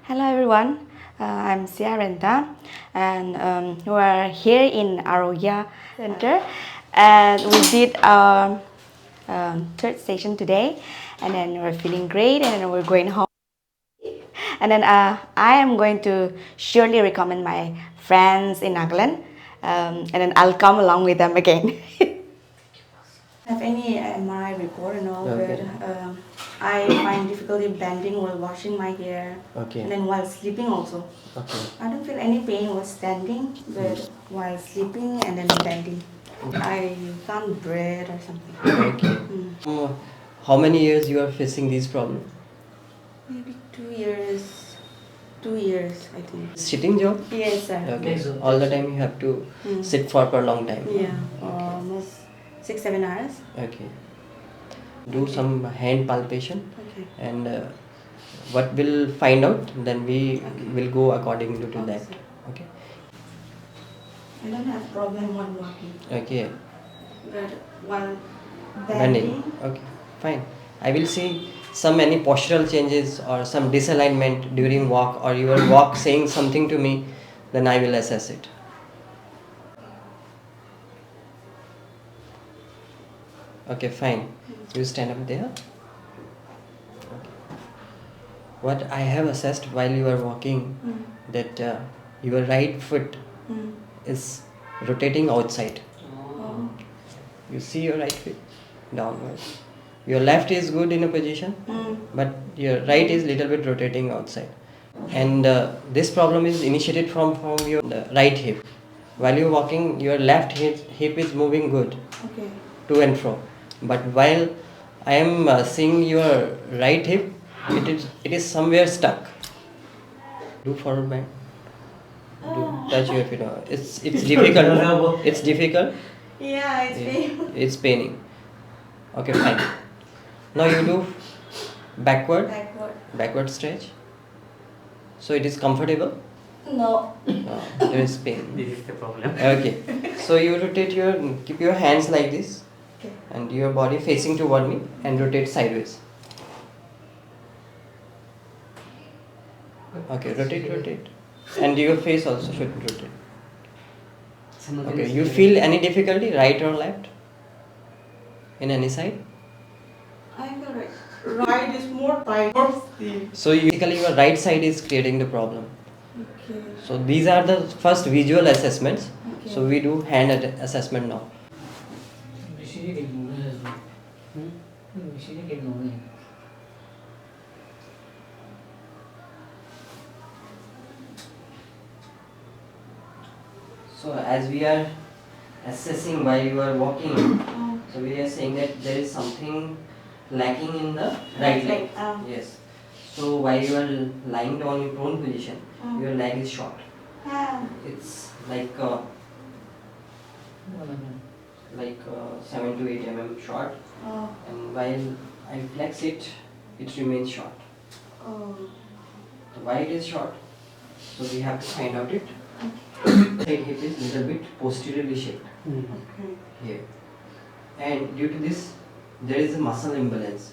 Hello everyone, I'm Siarenta and we are here in Aroya Center and we did our third session today and then we're feeling great and then we're going home and then I am going to surely recommend my friends in Nagaland and then I'll come along with them again. Have any MRI report and all, Okay. but I find difficulty bending while washing my hair Okay. and then while sleeping also. Okay. I don't feel any pain while standing, but while sleeping and then bending. I can't breathe or something. Okay. How many years you are facing these problems? Maybe 2 years. 2 years, I think. Sitting job? Yes, sir. Okay. All the time you have to sit for a long time. Yeah, Okay. almost 6-7 hours. Okay. Do some hand palpation. Okay. And what we'll find out, then we will go according to Okay, that. sir. Okay. I don't have problem while walking, Okay. but while Bending. bending, Okay. Fine. I will see some any postural changes or some disalignment during walk, or your walk saying something to me, then I will assess it. Okay, fine. You stand up there. Okay. What I have assessed while you are walking, that your right foot is rotating outside. oh, You see your right foot downwards. Your left is good in a position, but your right is little bit rotating outside. And this problem is initiated from your right hip. While you're walking, your left hip is moving good okay. to and fro. But while I am seeing your right hip, it is somewhere stuck. Do forward bend. Do touch your feet. It's difficult. It's difficult. Yeah, it's painful. It's paining. Okay, fine. Now you do backward Backward. stretch. So it is comfortable. No. No, there is pain. This is the problem. Okay. So you keep your hands like this, Okay. and your body facing toward me, and rotate sideways. Okay, rotate. And your face also should rotate. Okay, you feel any difficulty, right or left? In any side? I feel right. Right is more tight. So basically your right side is creating the problem. Okay. So these are the first visual assessments. Okay. So we do hand assessment now. So as we are assessing while you are walking, so we are saying that there is something lacking in the right leg. Yes. So while you are lying down in prone position, your leg is short. It's like 7 to 8 mm short, and while I flex it, it remains short. So why it is short? So we have to find out it. Side hip is little bit posteriorly shaped here, and due to this, there is a muscle imbalance.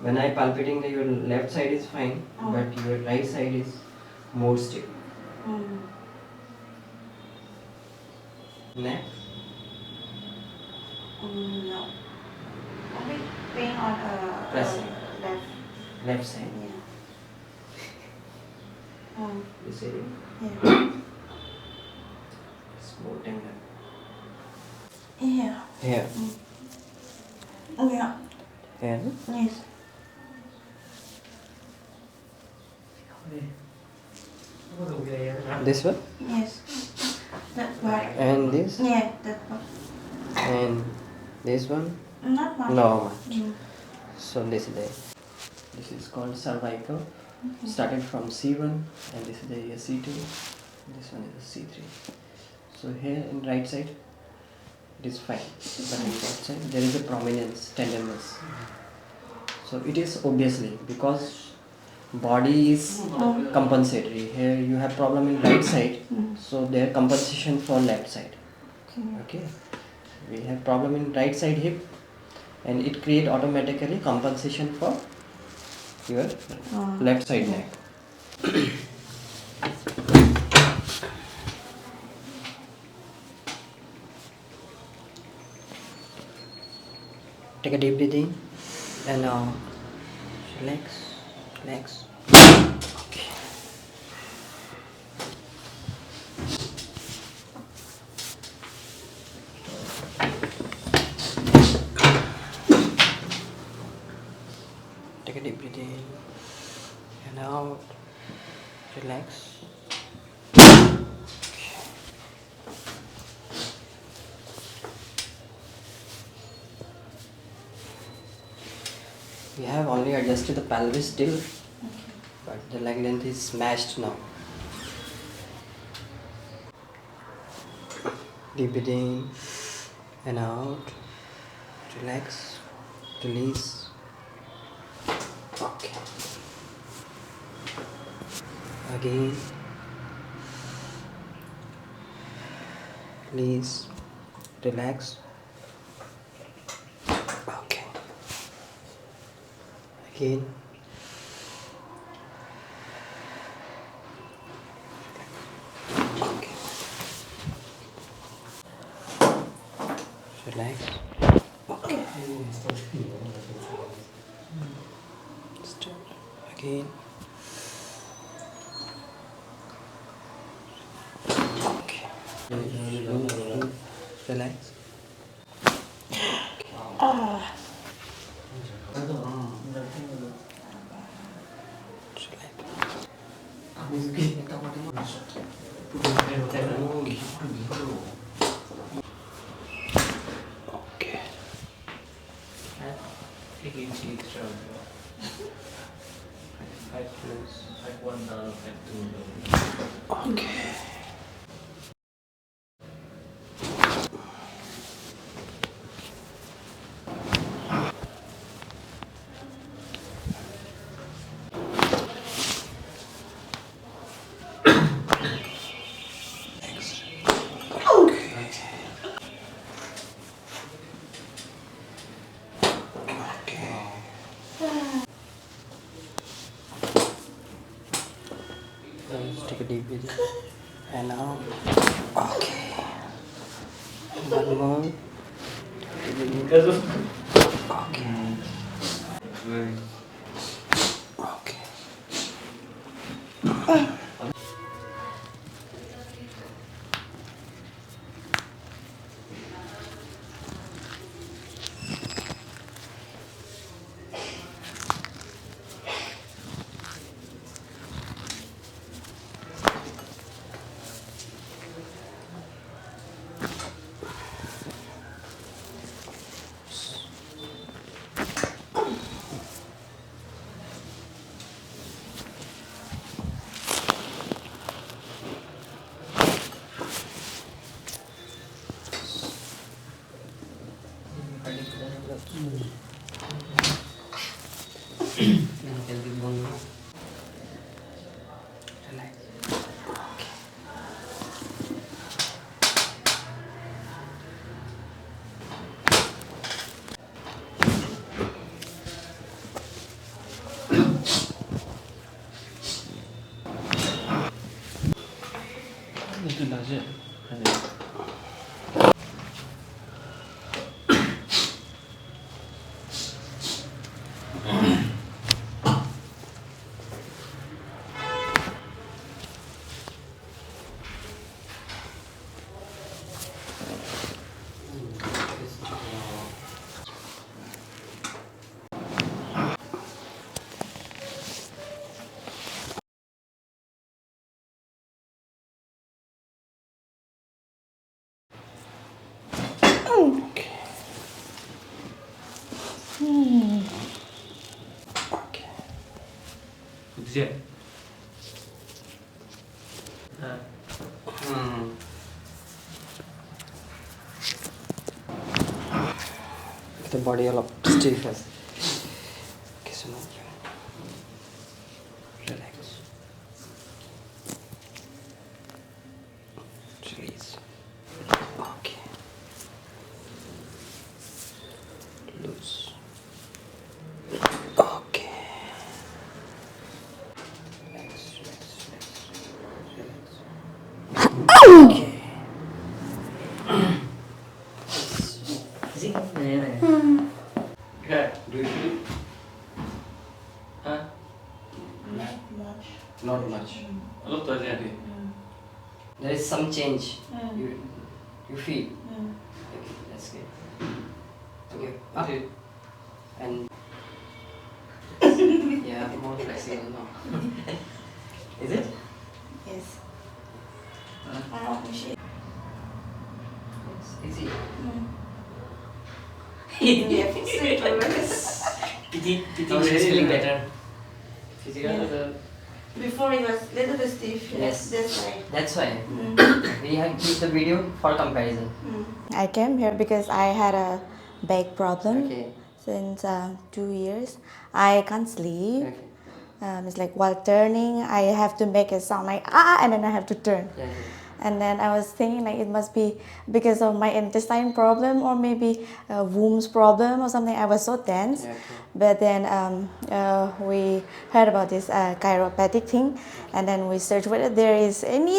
When I palpating, your left side is fine, but your right side is more stiff. Neck. No. Only pain on Pressing. left. Left side. Yeah. This area. Yeah. It's more tender. Yeah. Here. Yeah. Here. Yes. This one. Yes. That part. And this. Yeah, that part. And this one. Not much. No much. So this is called cervical. Started from C1, and this is the C2. This one is the C3. So here in right side, it is fine, but in left side there is a prominence, tenderness. So it is obviously because body is compensatory. Here you have problem in right side, so there compensation for left side. Okay. We have problem in right side hip, and it create automatically compensation for your left side neck. Take a deep breath in and relax, relax. Okay. Take a deep breath in and out. Relax. We have only adjusted the pelvis still, but the leg length is smashed now. Deep breath in and out. Relax. Release. Okay. Again. Release. Relax. Okay. Again. Okay. Relax. Okay. Stop. Again. Okay. Relax. Okay. Okay. Let's take a deep breath and out. Okay. One more. Okay. Okay. Relax. Itu dah Okay. Okay. Zip. The body all up stiff. Okay, so now relax. Release. Okay. Loose. Okay. Relax, relax, relax, relax. Okay. Not much. অলপ তই যায় There is some change. You feel. Okay, that's good. Okay, up. And yeah, more flexible now. Is it? Yes. It's easy. Now she's feeling better. Before it was a little bit stiff. Yes. That's why. That's why. We have keep the video for comparison. I came here because I had a back problem Okay. since 2 years. I can't sleep. Okay. It's like while turning, I have to make a sound like ah, and then I have to turn. Yeah, okay. And then I was thinking like it must be because of my intestine problem or maybe a womb's problem or something. I was so tense. Yeah, okay. But then we heard about this chiropractic thing, and then we searched whether there is any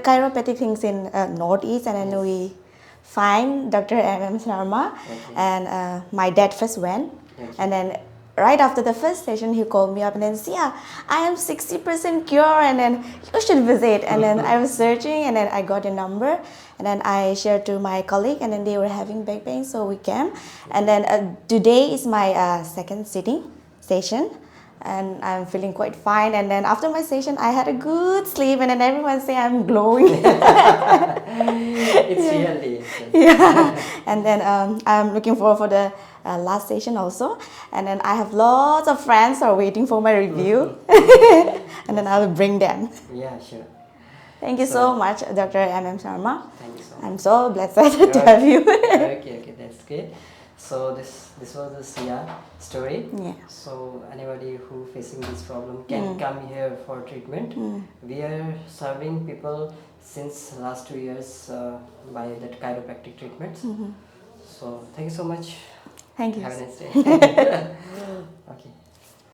chiropractic things in Northeast, and then we find Dr. M.M. Sharma, and my dad first went, and then right after the first session he called me up and then said, yeah, I am 60% cure, and then you should visit. And then I was searching, and then I got a number, and then I shared to my colleague, and then they were having back pain, so we came. And then today is my second session, and I'm feeling quite fine. And then after my session I had a good sleep, and then everyone say I'm glowing. It's really. Yeah. And then I'm looking forward for the last session also, and then I have lots of friends who are waiting for my review. And then I will bring them. Yeah, sure. Thank you so much, Dr. M.M. Sharma. Thank you so much. I'm so blessed to have you. Okay, that's great. So this was the Sia story. Yeah. So anybody who facing this problem can come here for treatment. We are serving people since last 2 years by that chiropractic treatments. So thank you so much. Thank you. Have a nice day. Okay.